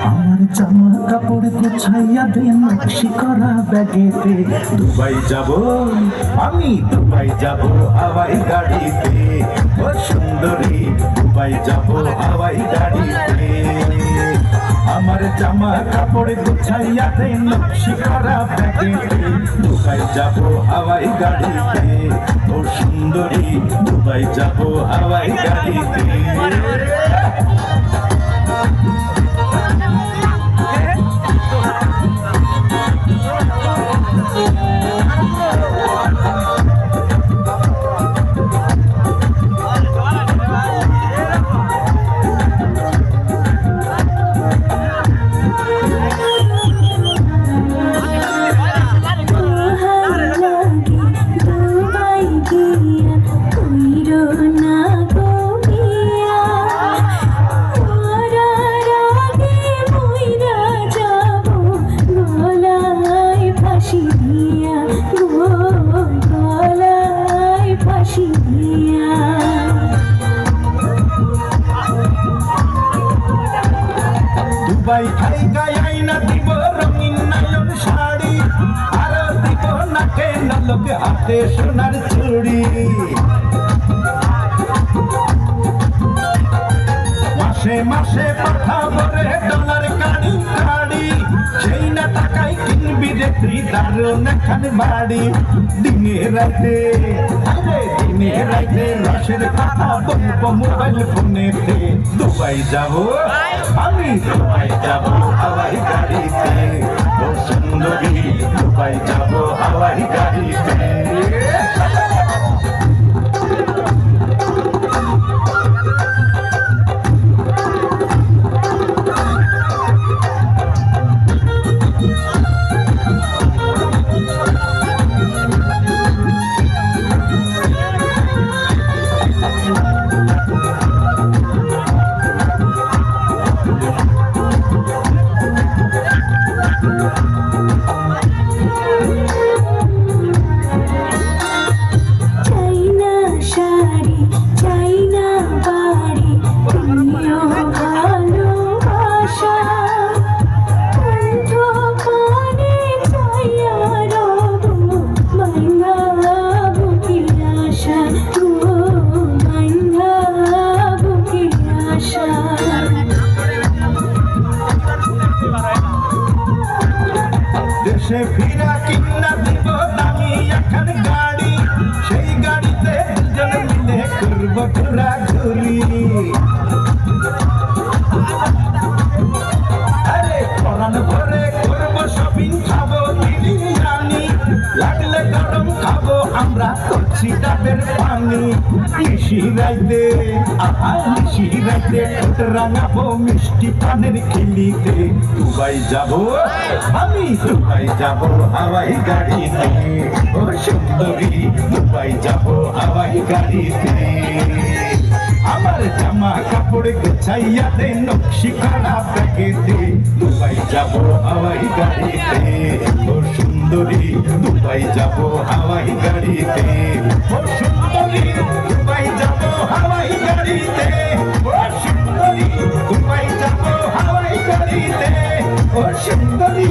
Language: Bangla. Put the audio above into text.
আমার জামা কাপড় গুছাইয়া দে নকশি করা ব্যাগেতে। দুবাই যাব আমি, দুবাই যাব হাওয়াই গাড়িতে। ও সুন্দরী, দুবাই যাব হাওয়াই গাড়িতে। আমার জামা কাপড় গুছাইয়া দে নকশি করা ব্যাগেতে। দুবাই যাব হাওয়াই গাড়িতে। ও সুন্দরী, দুবাই যাব হাওয়াই গাড়িতে। দুবাই খাই গায় না দিব রঙিন নায়ক শাড়ি, আর দিব নাকে নলক হাতে সোনার চুড়ি। মাসে মাসে পাঠাবো রে ডলার কাড়ি কাড়ি, সেই না টাকায় কিনবি রে তুই দারুণ খান বাড়ি। দিনে রাতে দিনে রাতে রসের কথা বলবো মোবাইল ফোনেতে। দুবাই যাব আমি, দুবাই যাব হাওয়াই গাড়িতে। ও সুন্দরী, দুবাই যাব হাওয়াই গাড়িতে। দেশে ফিরা কিনা দিব দামি এখন গাড়ি, সেই গাড়িতে দুজন মিলে করব ঘোরাঘুরি। আরে পরান ভরে করব শপিং, খাবো বিরিয়ানি, লাগলে গরম খাবো আমরা করছি ডাবের পানি। নিশি রাইতে নিশি রাইতে ঠোঁট রাঙাবো মিষ্টি পানের খিলিতে। দুবাই যাব আমি, দুবাই যাব হাওয়াই গাড়িতে। ও সুন্দরী, দুবাই যাব হাওয়াই গাড়িতে। আমার জামা কাপড় গুছাইয়া দে নকশি করা ব্যাগেতে। দুবাই যাব হাওয়াই গাড়িতে। ও সুন্দরী, দুবাই যাব হাওয়াই গাড়িতে। ও সুন্দরী, দুবাই যাব হাওয়াই গাড়িতে। ও সুন্দরী, দুবাই যাব হাওয়াই গাড়িতে। ও সুন্দরী।